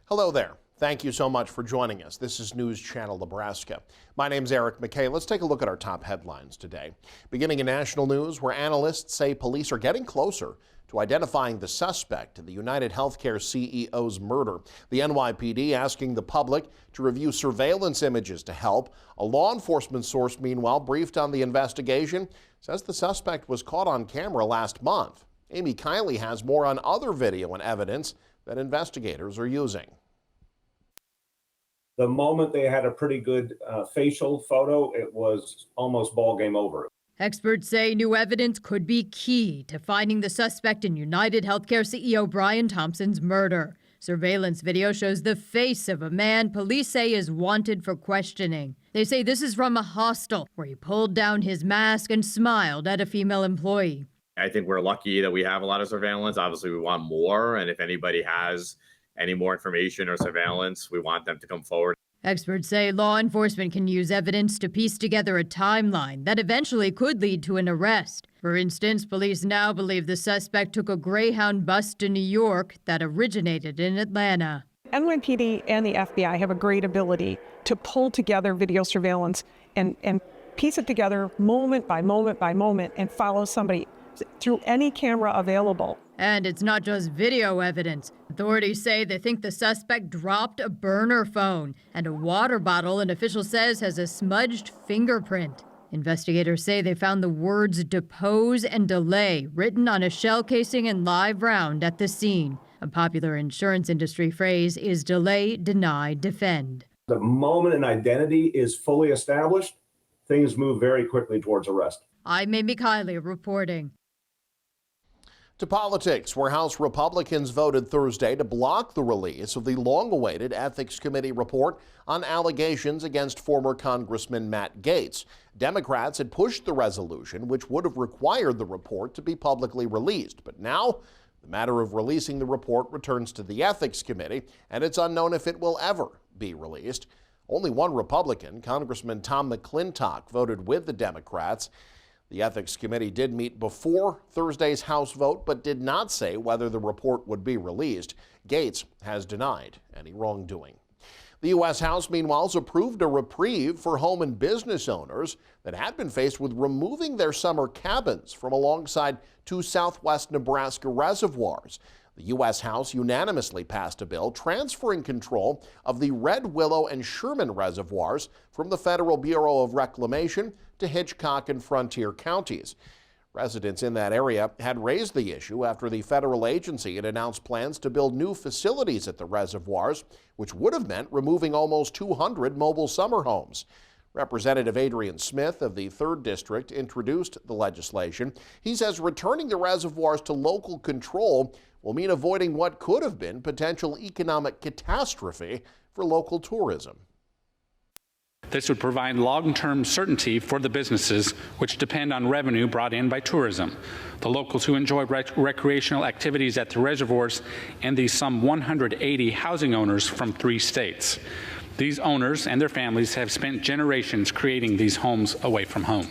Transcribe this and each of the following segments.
Hello there. Thank you so much for joining us. This is News Channel Nebraska. My name's Eric McKay. Let's take a look at our top headlines today. Beginning in national news, where analysts say police are getting closer to identifying the suspect in the UnitedHealthcare CEO's murder. The NYPD asking the public to review surveillance images to help. A law enforcement source, meanwhile, briefed on the investigation, says the suspect was caught on camera last month. Amy Kiley has more on other video and evidence that investigators are using. The moment they had a pretty good facial photo, it was almost ball game over. Experts say new evidence could be key to finding the suspect in UnitedHealthcare CEO Brian Thompson's murder. Surveillance video shows the face of a man police say is wanted for questioning. They say this is from a hostel where he pulled down his mask and smiled at a female employee. I think we're lucky that we have a lot of surveillance. Obviously, we want more. And if anybody has any more information or surveillance, we want them to come forward. Experts say law enforcement can use evidence to piece together a timeline that eventually could lead to an arrest. For instance, police now believe the suspect took a Greyhound bus to New York that originated in Atlanta. NYPD and the FBI have a great ability to pull together video surveillance and piece it together moment by moment by moment and follow somebody through any camera available. And it's not just video evidence. Authorities say they think the suspect dropped a burner phone and a water bottle an official says has a smudged fingerprint. Investigators say they found the words depose and delay written on a shell casing and live round at the scene. A popular insurance industry phrase is delay, deny, defend. The moment an identity is fully established, things move very quickly towards arrest. I'm Amy Kiley reporting. To politics, where House Republicans voted Thursday to block the release of the long-awaited Ethics Committee report on allegations against former Congressman Matt Gaetz. Democrats had pushed the resolution, which would have required the report to be publicly released. But now, the matter of releasing the report returns to the Ethics Committee, and it's unknown if it will ever be released. Only one Republican, Congressman Tom McClintock, voted with the Democrats. The Ethics Committee did meet before Thursday's House vote, but did not say whether the report would be released. Gaetz has denied any wrongdoing. The U.S. House, meanwhile, has approved a reprieve for home and business owners that had been faced with removing their summer cabins from alongside two southwest Nebraska reservoirs. The U.S. House unanimously passed a bill transferring control of the Red Willow and Sherman reservoirs from the Federal Bureau of Reclamation to Hitchcock and Frontier counties. Residents in that area had raised the issue after the federal agency had announced plans to build new facilities at the reservoirs, which would have meant removing almost 200 mobile summer homes. Representative Adrian Smith of the 3rd District introduced the legislation. He says returning the reservoirs to local control will mean avoiding what could have been potential economic catastrophe for local tourism. This would provide long-term certainty for the businesses which depend on revenue brought in by tourism, the locals who enjoy recreational activities at the reservoirs, and the some 180 housing owners from 3 states. These owners and their families have spent generations creating these homes away from home.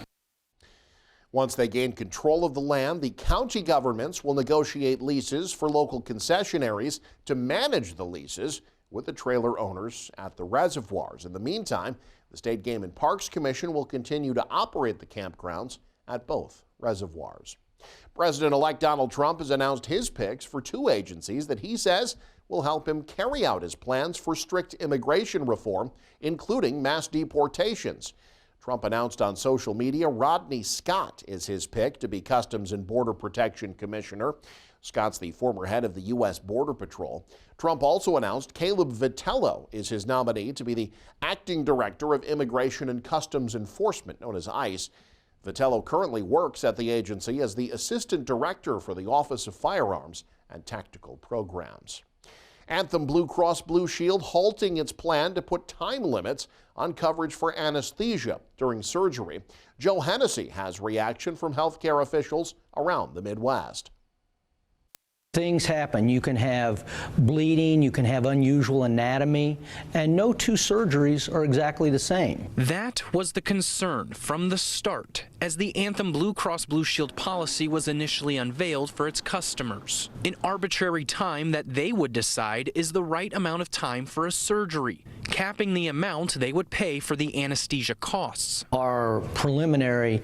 Once they gain control of the land, the county governments will negotiate leases for local concessionaires to manage the leases with the trailer owners at the reservoirs. In the meantime, the State Game and Parks Commission will continue to operate the campgrounds at both reservoirs. President-elect Donald Trump has announced his picks for 2 agencies that he says will help him carry out his plans for strict immigration reform, including mass deportations. Trump announced on social media Rodney Scott is his pick to be Customs and Border Protection Commissioner. Scott's the former head of the U.S. Border Patrol. Trump also announced Caleb Vitello is his nominee to be the acting director of Immigration and Customs Enforcement, known as ICE. Vitello currently works at the agency as the assistant director for the Office of Firearms and Tactical Programs. Anthem Blue Cross Blue Shield halting its plan to put time limits on coverage for anesthesia during surgery. Joe Hennessy has reaction from healthcare officials around the Midwest. Things happen. You can have bleeding, you can have unusual anatomy, and no two surgeries are exactly the same. That was the concern from the start as the Anthem Blue Cross Blue Shield policy was initially unveiled for its customers. An arbitrary time that they would decide is the right amount of time for a surgery, capping the amount they would pay for the anesthesia costs. Our preliminary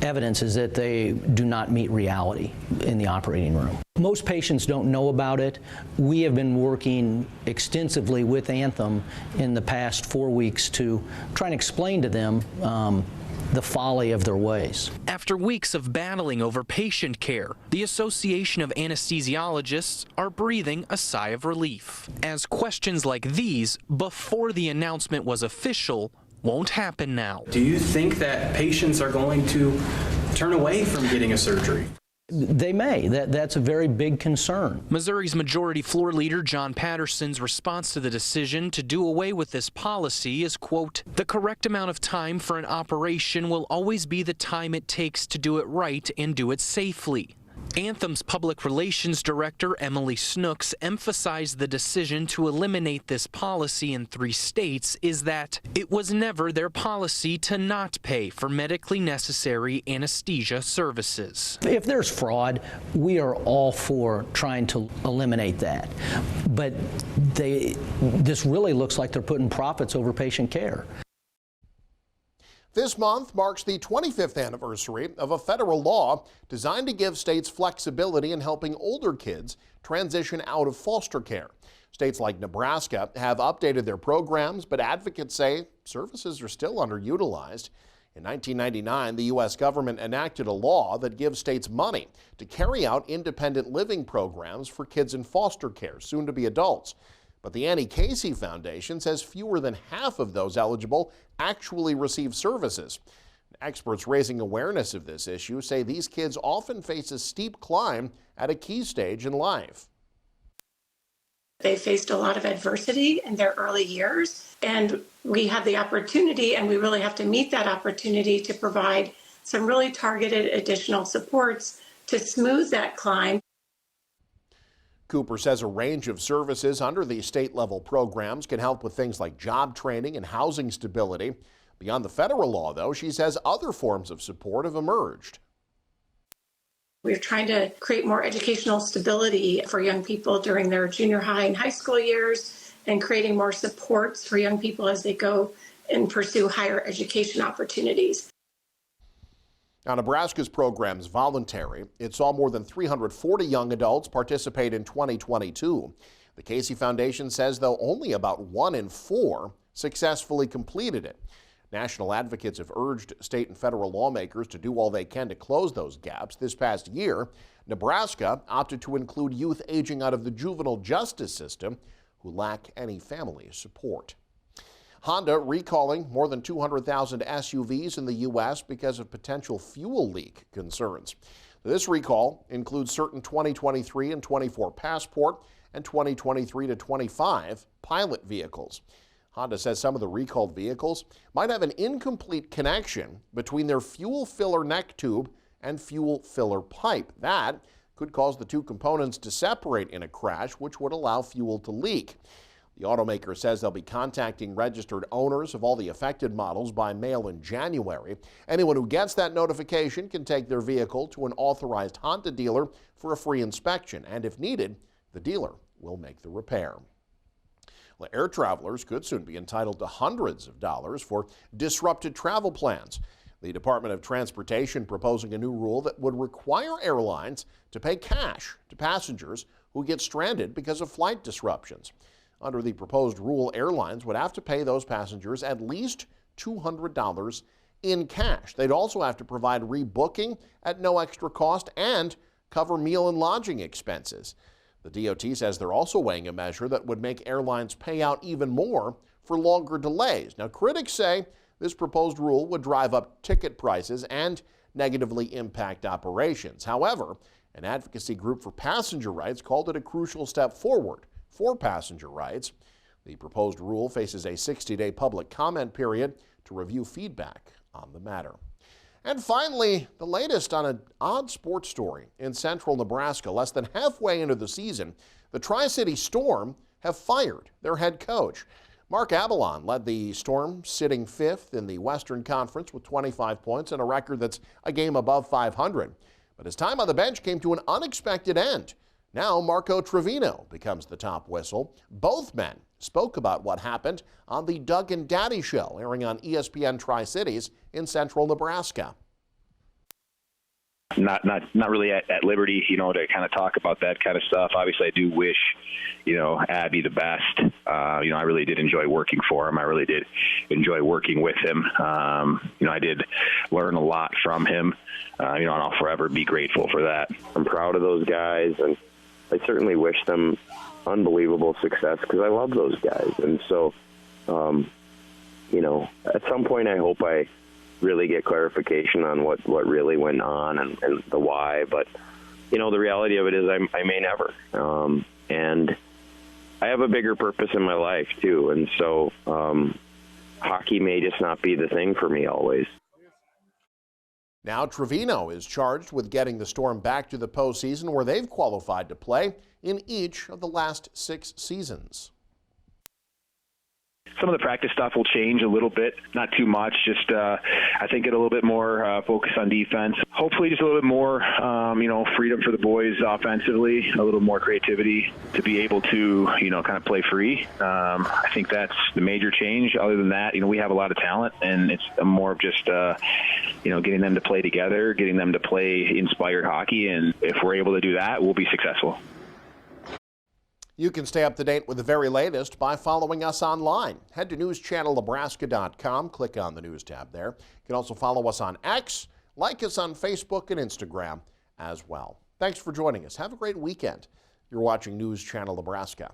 evidence is that they do not meet reality in the operating room. Most patients don't know about it. We have been working extensively with Anthem in the past 4 weeks to try and explain to them the folly of their ways. After weeks of battling over patient care, the Association of Anesthesiologists are breathing a sigh of relief, as questions like these, before the announcement was official, won't happen now. Do you think that patients are going to turn away from getting a surgery? They may. That's a very big concern. Missouri's Majority Floor Leader John Patterson's response to the decision to do away with this policy is, quote, "The correct amount of time for an operation will always be the time it takes to do it right and do it safely." Anthem's public relations director, Emily Snooks, emphasized the decision to eliminate this policy in 3 states is that it was never their policy to not pay for medically necessary anesthesia services. If there's fraud, we are all for trying to eliminate that. But this really looks like they're putting profits over patient care. This month marks the 25th anniversary of a federal law designed to give states flexibility in helping older kids transition out of foster care. States like Nebraska have updated their programs, but advocates say services are still underutilized. In 1999, the U.S. government enacted a law that gives states money to carry out independent living programs for kids in foster care, soon to be adults. But the Annie Casey Foundation says fewer than half of those eligible actually receive services. Experts raising awareness of this issue say these kids often face a steep climb at a key stage in life. They faced a lot of adversity in their early years, and we have the opportunity, and we really have to meet that opportunity to provide some really targeted additional supports to smooth that climb. Cooper says a range of services under these state-level programs can help with things like job training and housing stability. Beyond the federal law, though, she says other forms of support have emerged. We're trying to create more educational stability for young people during their junior high and high school years, and creating more supports for young people as they go and pursue higher education opportunities. Now, Nebraska's program is voluntary. It saw more than 340 young adults participate in 2022. The Casey Foundation says, though, only about 1 in 4 successfully completed it. National advocates have urged state and federal lawmakers to do all they can to close those gaps. This past year, Nebraska opted to include youth aging out of the juvenile justice system who lack any family support. Honda recalling more than 200,000 SUVs in the U.S. because of potential fuel leak concerns. This recall includes certain 2023 and 24 Passport and 2023 to 25 Pilot vehicles. Honda says some of the recalled vehicles might have an incomplete connection between their fuel filler neck tube and fuel filler pipe. That could cause the two components to separate in a crash, which would allow fuel to leak. The automaker says they'll be contacting registered owners of all the affected models by mail in January. Anyone who gets that notification can take their vehicle to an authorized Honda dealer for a free inspection, and if needed, the dealer will make the repair. Well, air travelers could soon be entitled to hundreds of dollars for disrupted travel plans. The Department of Transportation proposing a new rule that would require airlines to pay cash to passengers who get stranded because of flight disruptions. Under the proposed rule, airlines would have to pay those passengers at least $200 in cash. They'd also have to provide rebooking at no extra cost and cover meal and lodging expenses. The DOT says they're also weighing a measure that would make airlines pay out even more for longer delays. Now, critics say this proposed rule would drive up ticket prices and negatively impact operations. However, an advocacy group for passenger rights called it a crucial step forward for passenger rights. The proposed rule faces a 60-day public comment period to review feedback on the matter. And finally, the latest on an odd sports story in central Nebraska. Less than halfway into the season, the Tri-City Storm have fired their head coach. Mark Abalon led the Storm, sitting fifth in the Western Conference with 25 points and a record that's a game above 500. But his time on the bench came to an unexpected end. Now Marco Trevino becomes the top whistle. Both men spoke about what happened on the Doug and Daddy Show, airing on ESPN Tri-Cities in central Nebraska. Not really at liberty, to kind of talk about that kind of stuff. Obviously, I do wish, Abby the best. I really did enjoy working for him. I really did enjoy working with him. I did learn a lot from him, and I'll forever be grateful for that. I'm proud of those guys, and I certainly wish them unbelievable success because I love those guys. And so, at some point I hope I really get clarification on what really went on and the why. But, the reality of it is I may never. And I have a bigger purpose in my life, too. And so hockey may just not be the thing for me always. Now Trevino is charged with getting the Storm back to the postseason where they've qualified to play in each of the last 6 seasons. Some of the practice stuff will change a little bit, not too much, just I think get a little bit more focus on defense. Hopefully just a little bit more, freedom for the boys offensively, a little more creativity to be able to, kind of play free. I think that's the major change. Other than that, we have a lot of talent, and it's more of just, getting them to play together, getting them to play inspired hockey, and if we're able to do that, we'll be successful. You can stay up to date with the very latest by following us online. Head to newschannelnebraska.com, click on the News tab there. You can also follow us on X, like us on Facebook and Instagram as well. Thanks for joining us. Have a great weekend. You're watching News Channel Nebraska.